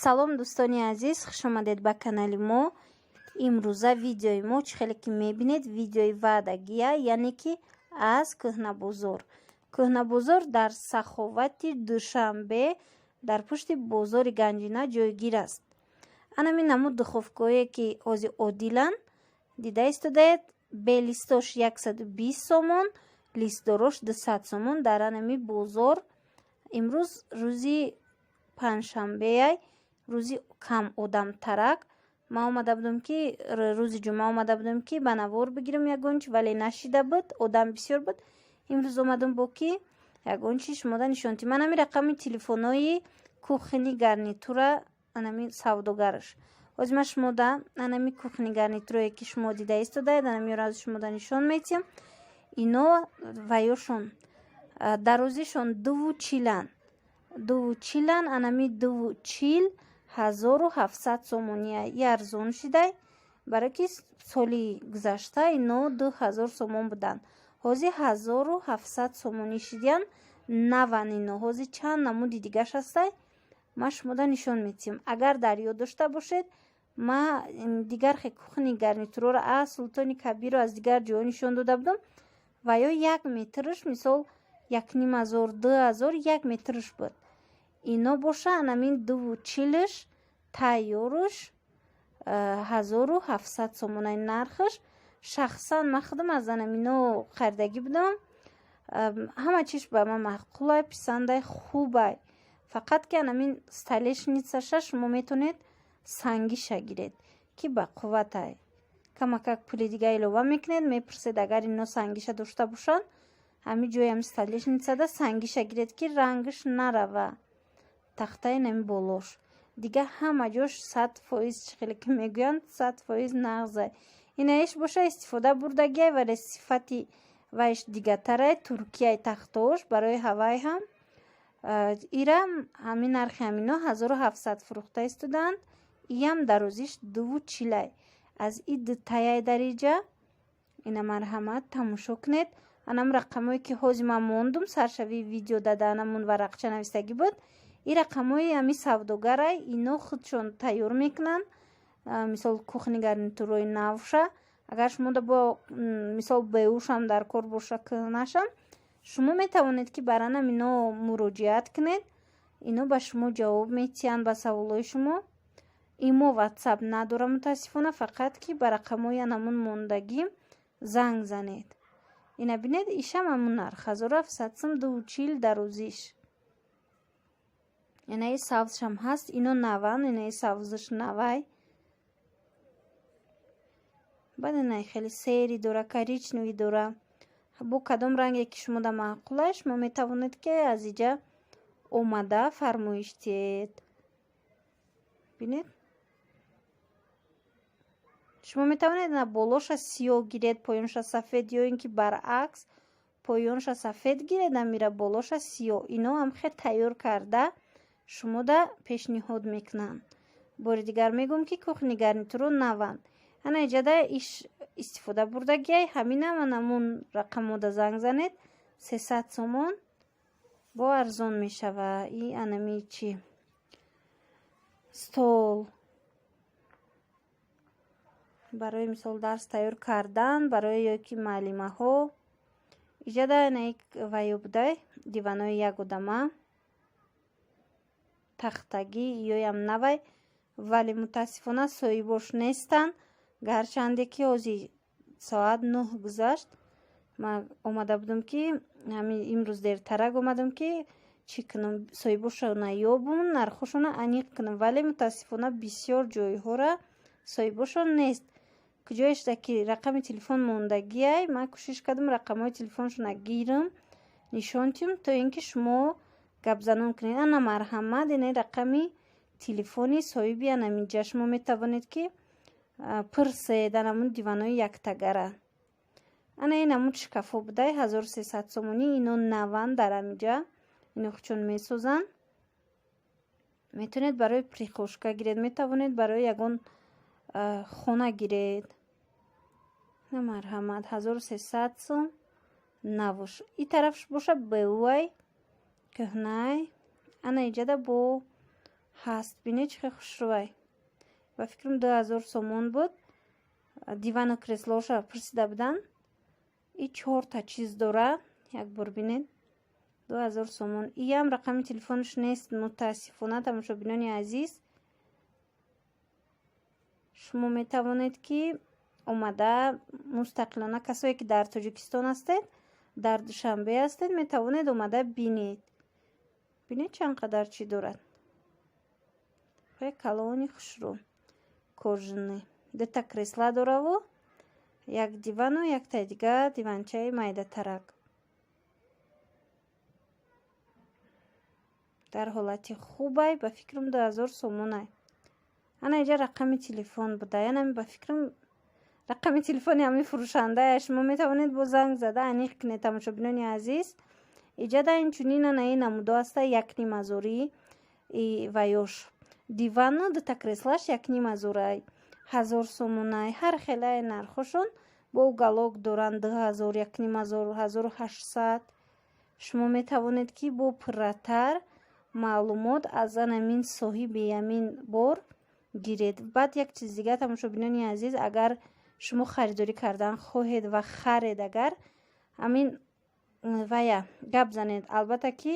салом дӯстони азиз, хуш омадед ба канали мо. имрӯза видеои мо чӣ хеле ки мебинед видеои ваъдагия, яъне ки аз кӯҳнабозор. Кӯҳнабозор дар саховати Душанбе дар пушти бозори Ганҷина ҷойгир аст. Анами намуд духовкае ки ҳозир одилан дида истодаед. Бе листош 120 сомон, листдорош 200 сомон дар анами бозор. имрӯз рӯзи панҷшанбеай, рӯзи кам одамтарак. Ман омада будам ки рӯзи ҷумъа омада будам ки ба навор бигирам ягон чи, вале нашида буд, одам бисёр буд. имрӯз омадам бо ки ягон чи шумода нишонтӣ. Ман ами рақами телефонои кухни гарнитура анами савдогараш. ҳозир ман шумода анами кухни гарнитурае ки шумо дида истодаед, анамиёро аз шумода нишон метиҳам. ино ваёшон дарозишон 240 анами 240 1700 сомония арзон шидай, барои ки соли гузашта ино 2000 сомон буданд. ҳозир 1700 сомонӣ шидиян. наван ино ҳозир чанд намуди дигаш ҳастай, ман шумода нишон метиҳам. агар дар ёд дошта бошед, ман дигар хе кухни гарнитуроро аз Султони Кабирро аз дигар ҷоҳо нишон дода будам. ва ё 1 метрш мисол 1500 2000 1 метрш буд. ино боша анамин 240ш тайёруш 1700 сомонай нархш. шахсан ман худам аз анамино харидагӣ будам. ҳама чиш ба ман маъқулай, писандай, хубай. фақат ки анамин столешницаша шумо метавонед сангиша гиред ки ба қувватай. камакак пули дига илова мекунед, мепурсед агар ино сангиша дошта бошанд, ҳами ҷои ҳами столешницада сангиша гиред ки рангш нарава. тахтаи нами болош дига ҳама ҷош 100% чӣ хеле ки мегӯянд 100% нағзай. инаиш боша истифода бурдагиай, вале сифати вайш дигатарай. туркияй тахтош барои ҳавай ҳам ира ҳамин нархи ҳамино 1700 фурӯхта истоданд. иям дарозиш 240. аз и дутаяй дариҷа ина марҳамат тамошо кунед. анам рақамое ки ҳозир ман мондум саршави видео дада анамун варақча навистагӣ буд. и рақамои ами савдогарай, ино худшон тайёр мекунанд. мисол кухни гарнитурои навша, агар шумо бо мисол беушам дар кор боша кӯҳнашам, шумо метавонед ки бар анам ино муроҷиат кунед. ино ба шумо ҷавоб метиҳанд ба саволои шумо. имо ватсап надорам мутаассифона, фақат ки ба рақамои анамун мондагӣ занг занед. ина бинед ишам амун нарх 1700 сум 240 дарозиш. инаи савзшам ҳаст. ино наван, инаи савзш навай. баъд инаи хеле сери дора, коричневи дора. бо кадом ранге ки шумода маъқулай, шумо метавонед ки аз иҷа омада фармоиш диҳед. бинед шумо метавонед на болоша сиёҳ гиред, поёнша сафед, ё ин ки баръакс поёнша сафед гиред, амира болоша сиёҳ. ино ҳам хел тайёр карда шумода пешниҳод мекунанд. бори дигар мегӯм ки кухни гарнитуро наванд. ана иҷада иш истифода бурдагиай, ҳаминам анамун рақамода занг занед 300 сомон бо арзон мешава. и анами чи стол барои мисол дарс тайёр кардан, барои ё ки маълимаҳо. иҷада инаи ваё будай диванои як одама тахтагӣ ёям навай, вале мутаассифона соҳибош нестанд. гарчанде ки ҳозир соат 9 гузашт, ман омада будам ки ҳамин имрӯз дертарак омадам ки чӣ кунам, соҳибошона ёбум, нархошона аниқ кунам, вале мутаассифона бисёр ҷойҳора соҳибошон нест. куҷоешда ки рақами телефон мондагиай, ман кӯшиш кардам рақамҳои телефоншона гирам, нишон тиҳам, то ин ки шумо гапзанон кунед. ана марҳамат, инаи рақами телефони соҳиби анамиҷа. шумо метавонед ки пурсед анамун диванои яктагара. ана инамун шкафо будай 1300 сомонӣ. ино наван дар амиҷа. ино худшон месозанд. метавонед барои прихошка гиред, метавонед барои ягон хона гиред. на марҳамат 1300 сум навуш. и тарафш боша беуай кӯҳнай. ана иҷада бо ҳаст. Бинед чӣ хушрӯй. Ба фикрам 2000 сомон буд. Дивану креслоша пурсида будан. И 4 та чиз дора. Як бор бинед. 2000 сомон. Иям рақами телефонаш нест мутаассифона тамошобинони азиз. шумо метавонед ки омада мустақилона касое ки дар Тоҷикистон ҳастед, дар Душанбе ҳастед, метавонед омада бинед. Бинед чанд қадар чӣ дорад. хе калони хушрӯ кожаный. Дута кресла дораву як дивану як та дига диванчаи майдатарак. дар ҳолати хубай. Ба фикрам 2000 сомонай. ана иҷа рақами телефон буда. янами ба фикрам рақами телефони ҳамин фурӯшандааш. Шумо метавонед бо занг зада аниқ кунед тамошобинони азиз. иҷа да инчунин анаи намудо аста 1,5 ваёш. Дивану дута креслаш 1,5 1000 сомонай. ҳар хелаи нархошон бо уголок доранд 2000, 1,5, 1800. шумо метавонед ки бо пурратар маълумот аз анамин соҳиби амин бор гиред. баъд як чиз дига тамошобинони азиз, агар шумо харидорӣ кардан хоҳед ва харед, агар амин вая гап занед. албатта ки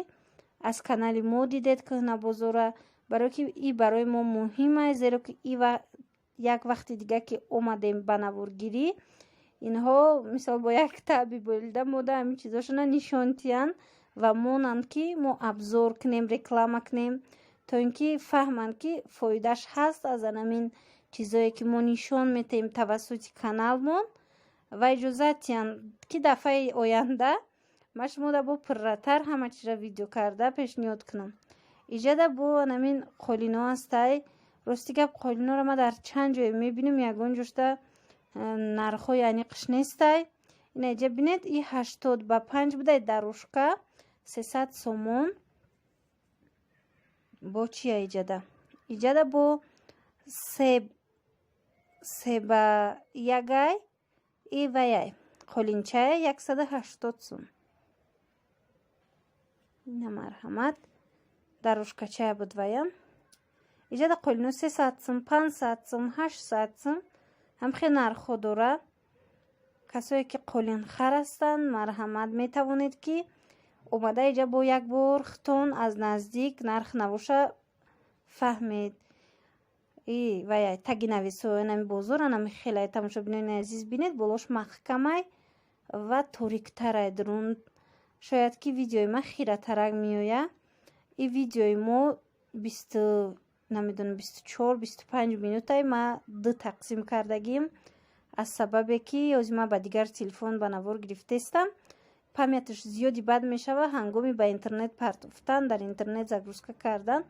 аз канали мо дидед Кӯҳнабозора, барои ки и барои мо муҳим аст, зеро ки як вақти дига ки омадем ба навургирӣ, инҳо мисол бо як таъби болида мода ҳамин чизошона нишон тиянд ва монанд ки мо абзор кунем, реклама кунем, то ин ки фаҳманд ки фоидаш ҳаст аз анамин чизое ки мо нишон метаем тавассути каналмон. ва иҷозат тиянд ки дафъаи оянда ма шумода бо пурратар ҳама чиза видео карда пешниҳод кунам. иҷада бо анамин қолино ҳастай. рости гап қолинора ма дар чанд ҷое мебинам, ягон ҷошта нархҳои аниқш нестай. ина иҷа бинед, и 85 будай дарушка 300 сомон. бо чия иҷада? иҷада бо себа ягай и ваяй қолинчая 180 сом. ина марҳамат дарушкачая буд вая. иҷада қолино 300 сом, 500 сом, 800 сом. ҳамхе нархҳо дора. касое ки қолинхар ҳастанд, марҳамат, метавонед ки омада иҷа бо як бор хитон аз наздик нарх навоша фаҳмед. вая таги нависои нами бозор анами хелай тамошобинони азиз бинед, болош маҳкамай ва ториктарай дурунд. шояд ки видеои ма хиратарак меоя. и видеои мо 24-25 минутай ма ду тақсим кардагим, аз сабабе ки озима ба дигар телефон ба навор гирифтестам. памяташ зиёди бад мешава ҳангоми ба интернет партофтан, дар интернет загрузка кардан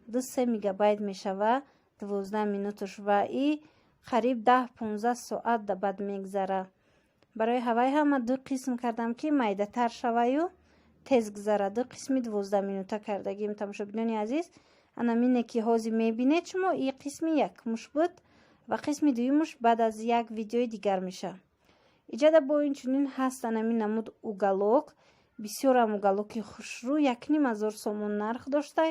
2-3 мегабайт мешава 12 минуташ ва и қариб 10-15 соат да бад мегзара. барои ҳавай ҳама ду қисм кардам ки майдатар шаваю тез гузара. ду қисми 12 минута кардагим. тамошобинони азиз, анамине ки ҳозир мебинед шумо, и қисми як муш буд ва қисми дуюмуш баъд аз як видеои дигар меша. иҷада бо инчунин ҳаст анамин намуд уголок. бисёрам уголоки хушрӯ 1,5 сомон нарх доштай.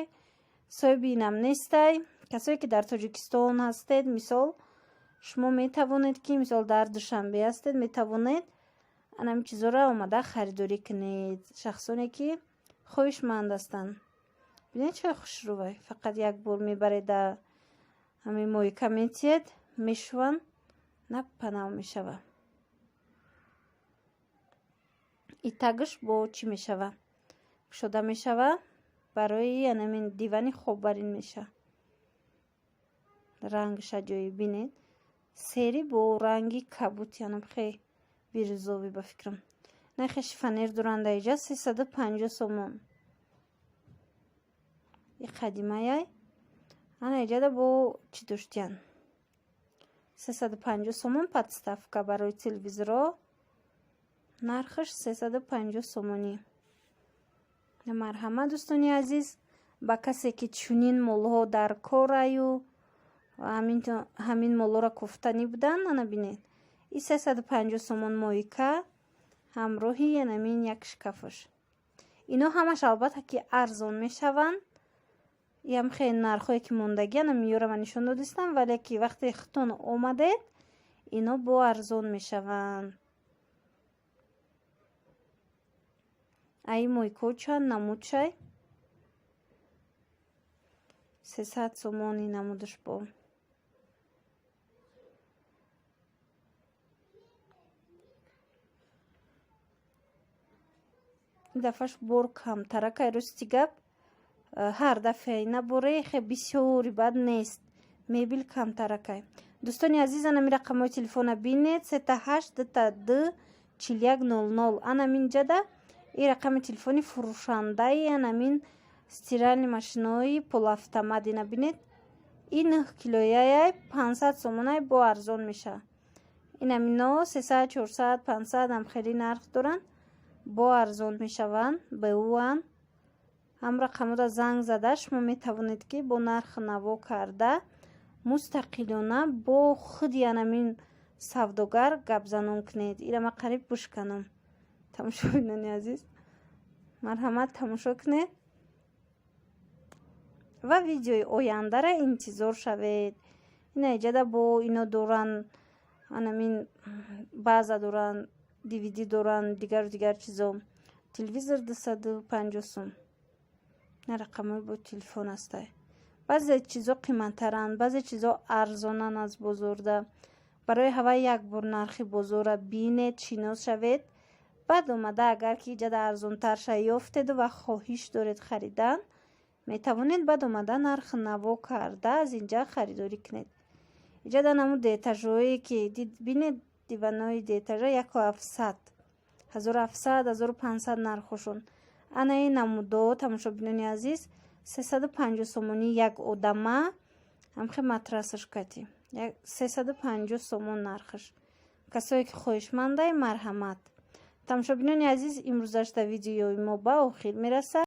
соҳиби инам нестай. касое ки дар Тоҷикистон ҳастед, мисол шумо метавонед ки мисол дар Душанбе ҳастед, метавонед анамин чизора омада харидорӣ кунед. шахсоне ки хоҳишманд ҳастанд. бинед чӣ хушрӯвай. фақат як бор мебаред да ҳамин моика метиед, мешуван напанав мешава. и тагш бо чӣ мешава? кушода мешава. барои анамин дивани хоббарин меша. рангша ҷои бинед. сери бо ранги кабут, янам хе бирӯзовӣ ба фикрам. нархи шифонер дуранда иҷа 350 сомон. и қадимаяй ана иҷада бо чӣ доштиян 350 сомон подставка барои телевизоро. нархаш 350 сомонӣ. марҳамат дӯстони азиз, ба касе ки чунин молҳо дар кораю ҳамин молҳоро кофтанӣ буданд, ана бинед. и 350 сомон моика ҳамроҳи янамин як шкафаш. ино ҳамаш албатта ки арзон мешаванд. ям хеле нархое ки мондагиана миёрама нишон додистам, вале ки вақте хутон омадед ино бо арзон мешаванд. ай мойко чанд намуд шай 300 сомони намудаш бо дафаш бор камтаракай рости гап ҳар дафъаи набораи хе бисёри бад нест мебил камтаракай. дӯстони азиза намин рақамҳои телефона бинед 38 4100 анамин ҷада ин рақами телефони фурӯшандаи анамин стиральни машинаҳои полуавтомати набинед. ин 9 килояй 500 сомонай бо арзон меша. ин амино 300 400 500 ам хеле нарх доранд, бо арзон мешаванд. беуан ҳам рақамода занг зада шумо метавонед ки бо нарх наво карда мустақилона бо худи анамин савдогар гапзанон кунед. ирама қариб бушканам. тамошо бинани азиз, марҳамат тамошо кунед ва видеои ояндара интизор шавед. ина иҷада бо ино доран анамин баъза доран DVD доран дигар чизо. телевизор 250 сум. на рақамҳои бо телефон астай. баъзе чизо қиматтаранд, баъзе чизо арзонанд аз бозорда. барои ҳава як бор нархи бозора бинед, шинос шавед. баъд омада агар ки иҷада арзонтар шай ёфтеду ва хоҳиш доред харидан, метавонед баъд омада нарх наво карда аз инҷа харидорӣ кунед. иҷада наму детажҳое ки бинед, диванои детажа 1700 1700 1500 нархошон. ана ин намудо тамошобинони азиз 350 сомони як одама ҳамхе матрасаш кати 350 сомон нархаш. касое ки хоҳишмандай марҳамат. тамошобинони азиз, имрӯзашта видеои мо ба охир мерасад.